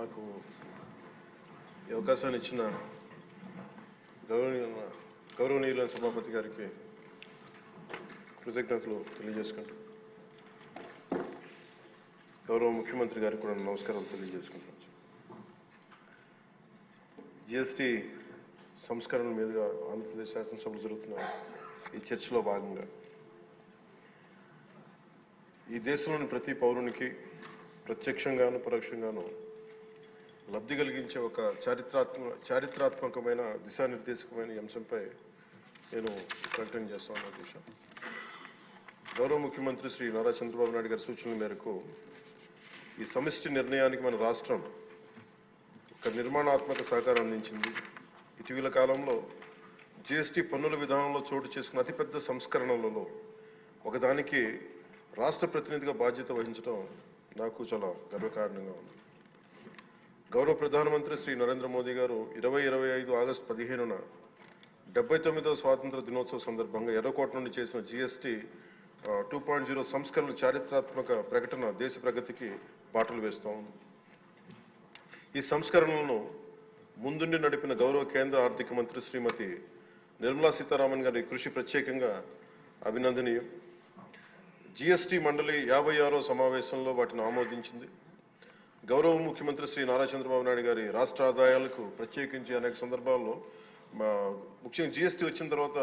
నాకు ఈ అవకాశాన్ని ఇచ్చిన గౌరవనీయులైన సభాపతి గారికి కృతజ్ఞతలు తెలియజేసుకుంటూ గౌరవ ముఖ్యమంత్రి గారికి కూడా నమస్కారాలు తెలియజేసుకుంటున్నాను. జిఎస్టీ సంస్కరణ మీదుగా ఆంధ్రప్రదేశ్ శాసనసభలో జరుగుతున్న ఈ చర్చలో భాగంగా ఈ దేశంలోని ప్రతి పౌరునికి ప్రత్యక్షంగాను పరోక్షంగాను లబ్ధి కలిగించే ఒక చారిత్రాత్మకమైన దిశానిర్దేశకమైన అంశంపై నేను ప్రకటన చేస్తాను. అధ్యక్ష, గౌరవ ముఖ్యమంత్రి శ్రీ నారా చంద్రబాబు నాయుడు గారి సూచనల మేరకు ఈ సమిష్టి నిర్ణయానికి మన రాష్ట్రం ఒక నిర్మాణాత్మక సహకారం అందించింది. ఇటీవల కాలంలో జిఎస్టీ పన్నుల విధానంలో చోటు చేసుకున్న అతిపెద్ద సంస్కరణలలో ఒకదానికి రాష్ట్ర ప్రతినిధిగా బాధ్యత వహించడం నాకు చాలా గర్వకారణంగా ఉంది. గౌరవ ప్రధానమంత్రి శ్రీ నరేంద్ర మోదీ గారు 2025 ఆగస్టు 15న 79వ స్వాతంత్ర దినోత్సవ సందర్భంగా ఎర్రకోట నుండి చేసిన జిఎస్టీ 2.0 సంస్కరణల చారిత్రాత్మక ప్రకటన దేశ ప్రగతికి బాటలు వేస్తూ ఉంది. ఈ సంస్కరణలను ముందుండి నడిపిన గౌరవ కేంద్ర ఆర్థిక మంత్రి శ్రీమతి నిర్మలా సీతారామన్ గారి కృషి ప్రత్యేకంగా అభినందనీయం. జిఎస్టీ మండలి 56వ సమావేశంలో వాటిని ఆమోదించింది. గౌరవ ముఖ్యమంత్రి శ్రీ నారా చంద్రబాబు నాయుడు గారి రాష్ట్ర ఆదాయాలకు ప్రత్యేకించి అనేక సందర్భాల్లో ముఖ్యంగా జిఎస్టీ వచ్చిన తర్వాత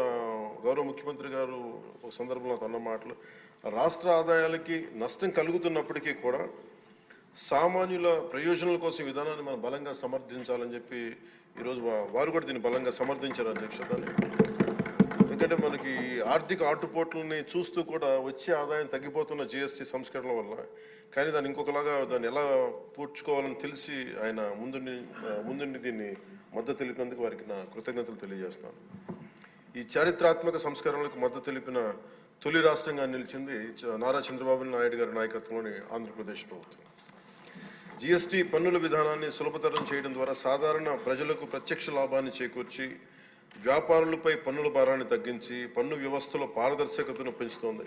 గౌరవ ముఖ్యమంత్రి గారు ఒక సందర్భంలో అన్న మాటలు, రాష్ట్ర ఆదాయాలకి నష్టం కలుగుతున్నప్పటికీ కూడా సామాన్యుల ప్రయోజనాల కోసం విధానాన్ని మనం బలంగా సమర్థించాలని చెప్పి ఈరోజు వారు కూడా దీన్ని బలంగా సమర్థించారు. అధ్యక్షతని ఎందుకంటే మనకి ఆర్థిక ఆటుపోట్లని చూస్తూ కూడా వచ్చే ఆదాయం తగ్గిపోతున్న జిఎస్టీ సంస్కరణల వల్ల, కానీ దాన్ని ఇంకొకలాగా దాన్ని ఎలా పూడ్చుకోవాలని తెలిసి ఆయన ముందుండి దీన్ని మద్దతు తెలిపినందుకు వారికి నా కృతజ్ఞతలు తెలియజేస్తాను. ఈ చారిత్రాత్మక సంస్కరణలకు మద్దతు తెలిపిన తొలి రాష్ట్రంగా నిలిచింది నారా చంద్రబాబు నాయుడు గారి నాయకత్వంలోని ఆంధ్రప్రదేశ్ ప్రభుత్వం. జిఎస్టీ పన్నుల విధానాన్ని సులభతరం చేయడం ద్వారా సాధారణ ప్రజలకు ప్రత్యక్ష లాభాన్ని చేకూర్చి వ్యాపారులపై పన్నుల భారాన్ని తగ్గించి పన్ను వ్యవస్థలో పారదర్శకతను పెంచుతోంది.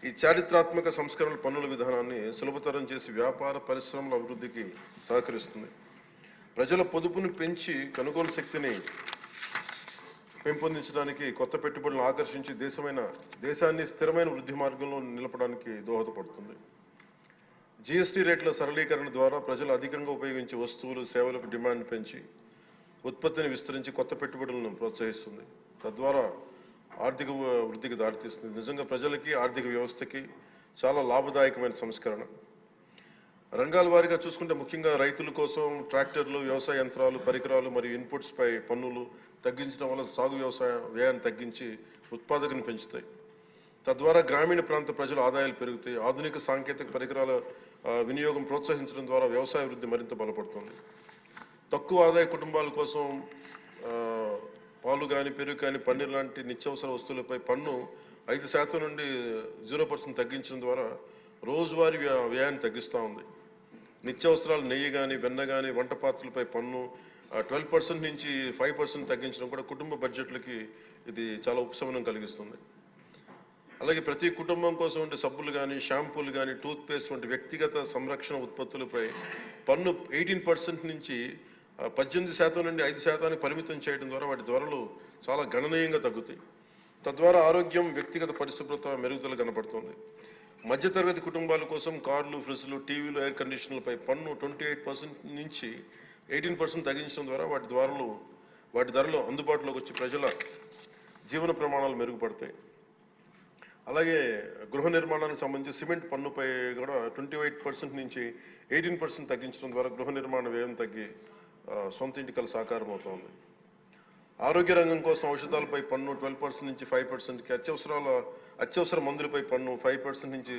ఈ చారిత్రాత్మక సంస్కరణల పన్నుల విధానాన్ని సులభతరం చేసి వ్యాపార పరిశ్రమల అభివృద్ధికి సహకరిస్తుంది. ప్రజల పొదుపును పెంచి కొనుగోలు శక్తిని పెంపొందించడానికి, కొత్త పెట్టుబడులను ఆకర్షించి దేశాన్ని స్థిరమైన వృద్ధి మార్గంలో నిలపడానికి దోహదపడుతుంది. జిఎస్టీ రేట్ల సరళీకరణ ద్వారా ప్రజలు అధికంగా ఉపయోగించే వస్తువులు సేవలకు డిమాండ్ పెంచి ఉత్పత్తిని విస్తరించి కొత్త పెట్టుబడులను ప్రోత్సహిస్తుంది. తద్వారా ఆర్థిక వృద్ధికి దారితీస్తుంది. నిజంగా ప్రజలకి ఆర్థిక వ్యవస్థకి చాలా లాభదాయకమైన సంస్కరణ. రంగాల వారీగా చూసుకుంటే ముఖ్యంగా రైతుల కోసం ట్రాక్టర్లు, వ్యవసాయ యంత్రాలు, పరికరాలు మరియు ఇన్పుట్స్ పై పన్నులు తగ్గించడం వల్ల సాగు వ్యవసాయ వ్యయాన్ని తగ్గించి ఉత్పాదకను పెంచుతాయి. తద్వారా గ్రామీణ ప్రాంత ప్రజల ఆదాయాలు పెరుగుతాయి. ఆధునిక సాంకేతిక పరికరాల వినియోగం ప్రోత్సహించడం ద్వారా వ్యవసాయ వృద్ధి మరింత బలపడుతుంది. తక్కువ ఆదాయ కుటుంబాల కోసం పాలు కానీ, పెరుగు కానీ, పన్నీర్ లాంటి నిత్యావసర వస్తువులపై పన్ను 5% నుండి 0% తగ్గించడం ద్వారా రోజువారీ వ్యయాన్ని తగ్గిస్తూ ఉంది. నిత్యావసరాలు నెయ్యి కానీ, వెన్న కానీ, వంట పాత్రలపై పన్ను 12% నుంచి 5% తగ్గించడం కూడా కుటుంబ బడ్జెట్లకి ఇది చాలా ఉపశమనం కలిగిస్తుంది. అలాగే ప్రతి కుటుంబం కోసం ఉండే సబ్బులు కానీ, షాంపూలు కానీ, టూత్పేస్ట్ వంటి వ్యక్తిగత సంరక్షణ ఉత్పత్తులపై పన్ను 18% నుంచి 18% నుండి 5% పరిమితం చేయడం ద్వారా వాటి ధరలు చాలా గణనీయంగా తగ్గుతాయి. తద్వారా ఆరోగ్యం, వ్యక్తిగత పరిశుభ్రత మెరుగుదల కనబడుతుంది. మధ్యతరగతి కుటుంబాల కోసం కార్లు, ఫ్రిడ్జ్లు, టీవీలు, ఎయిర్ కండిషనర్లపై పన్ను 28% నుంచి 18% తగ్గించడం ద్వారా వాటి ధరలు అందుబాటులోకి వచ్చి ప్రజల జీవన ప్రమాణాలు మెరుగుపడతాయి. అలాగే గృహ నిర్మాణానికి సంబంధించి సిమెంట్ పన్నుపై కూడా 28% నుంచి 18% తగ్గించడం ద్వారా గృహ నిర్మాణ వ్యయం తగ్గి సొంత ఇంటికల సాకారం అవుతోంది. ఆరోగ్య రంగం కోసం ఔషధాలపై పన్ను 12% నుంచి 5%కి, అత్యవసర మందులపై పన్ను 5% నుంచి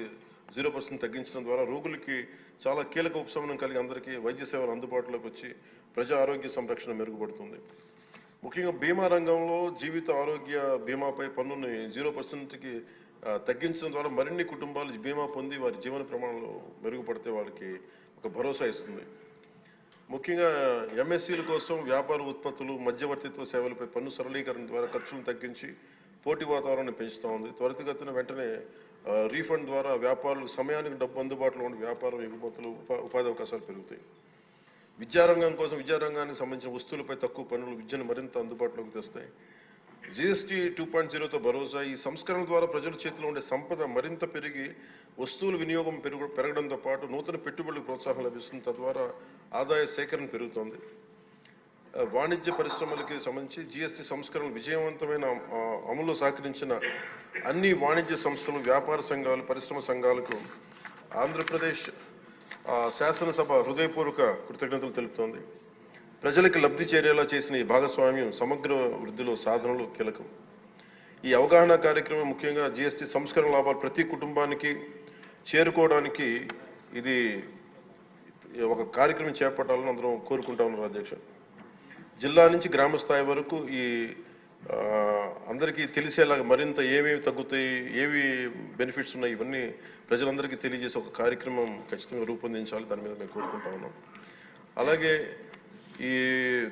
0% తగ్గించడం ద్వారా రోగులకి చాలా కీలక ఉపశమనం కలిగి అందరికీ వైద్య సేవలు అందుబాటులోకి వచ్చి ప్రజా ఆరోగ్య సంరక్షణ మెరుగుపడుతుంది. ముఖ్యంగా బీమా రంగంలో జీవిత ఆరోగ్య బీమాపై పన్నుని 0%కి తగ్గించడం ద్వారా మరిన్ని కుటుంబాలు బీమా పొంది వారి జీవన ప్రమాణాలు మెరుగుపడితే వాళ్ళకి ఒక భరోసా ఇస్తుంది. ముఖ్యంగా ఎంఎస్సీల కోసం వ్యాపార ఉత్పత్తులు, మధ్యవర్తిత్వ సేవలపై పన్ను సరళీకరణ ద్వారా ఖర్చులను తగ్గించి పోటీ వాతావరణాన్ని పెంచుతూ ఉంది. త్వరితగతిన వెంటనే రీఫండ్ ద్వారా వ్యాపారులకు సమయానికి డబ్బు అందుబాటులో ఉండే వ్యాపారం ఎగుమతులు, ఉపాధి అవకాశాలు పెరుగుతాయి. విద్యారంగం కోసం విద్యారంగానికి సంబంధించిన వస్తువులపై తక్కువ పన్నులు విద్యను మరింత అందుబాటులోకి తెస్తాయి. జీఎస్టీ 2.0తో భరోసా. ఈ సంస్కరణ ద్వారా ప్రజల చేతిలో ఉండే సంపద మరింత పెరిగి వస్తువుల వినియోగం పెరగడంతో పాటు నూతన పెట్టుబడులకు ప్రోత్సాహం లభిస్తుంది. తద్వారా ఆదాయ సేకరణ పెరుగుతోంది. వాణిజ్య పరిశ్రమలకి సంబంధించి జీఎస్టీ సంస్కరణ విజయవంతమైన అమలు సహకరించిన అన్ని వాణిజ్య సంస్థలు, వ్యాపార సంఘాలు, పరిశ్రమ సంఘాలకు ఆంధ్రప్రదేశ్ శాసనసభ హృదయపూర్వక కృతజ్ఞతలు తెలుపుతోంది. ప్రజలకు లబ్ధి చేరేలా చేసిన ఈ భాగస్వామ్యం సమగ్ర వృద్ధిలో సాధనలు కీలకం. ఈ అవగాహన కార్యక్రమం ముఖ్యంగా జీఎస్టీ సంస్కరణ లాభాలు ప్రతి కుటుంబానికి చేరుకోవడానికి ఇది ఒక కార్యక్రమం చేపట్టాలని అందరం కోరుకుంటా ఉన్నారు అధ్యక్ష. జిల్లా నుంచి గ్రామ స్థాయి వరకు ఈ అందరికీ తెలిసేలాగా మరింత ఏమేమి తగ్గుతాయి, ఏవి బెనిఫిట్స్ ఉన్నాయి, ఇవన్నీ ప్రజలందరికీ తెలియజేసే ఒక కార్యక్రమం ఖచ్చితంగా రూపొందించాలి. దాని మీద మేము కోరుకుంటా ఉన్నాం. అలాగే ఈ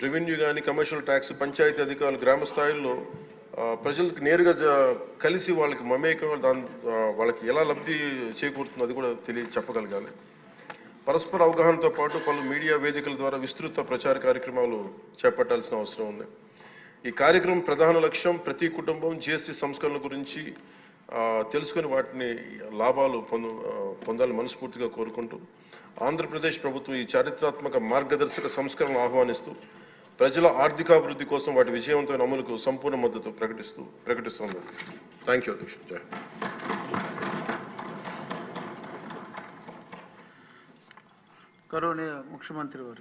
రెవెన్యూ కానీ, కమర్షియల్ ట్యాక్స్, పంచాయతీ అధికారులు గ్రామ స్థాయిల్లో ప్రజలకు నేరుగా కలిసి వాళ్ళకి మమేకం వాళ్ళకి ఎలా లబ్ధి చేకూరుతుందో అది కూడా చెప్పగలగాలి. పరస్పర అవగాహనతో పాటు పలు మీడియా వేదికల ద్వారా విస్తృత ప్రచార కార్యక్రమాలు చేపట్టాల్సిన అవసరం ఉంది. ఈ కార్యక్రమం ప్రధాన లక్ష్యం ప్రతి కుటుంబం జీఎస్టీ సంస్కరణల గురించి తెలుసుకుని వాటిని లాభాలు పొందాలని మనస్ఫూర్తిగా కోరుకుంటూ ఆంధ్రప్రదేశ్ ప్రభుత్వం ఈ చారిత్రాత్మక మార్గదర్శక సంస్కరణలు ఆహ్వానిస్తూ ప్రజల ఆర్థికాభివృద్ధి కోసం వాటి విజయవంతమైన అమలుకు సంపూర్ణ మద్దతు ప్రకటిస్తోంది. థ్యాంక్ యూ అధ్యక్ష. జై. గౌరవనీయ ముఖ్యమంత్రి వారు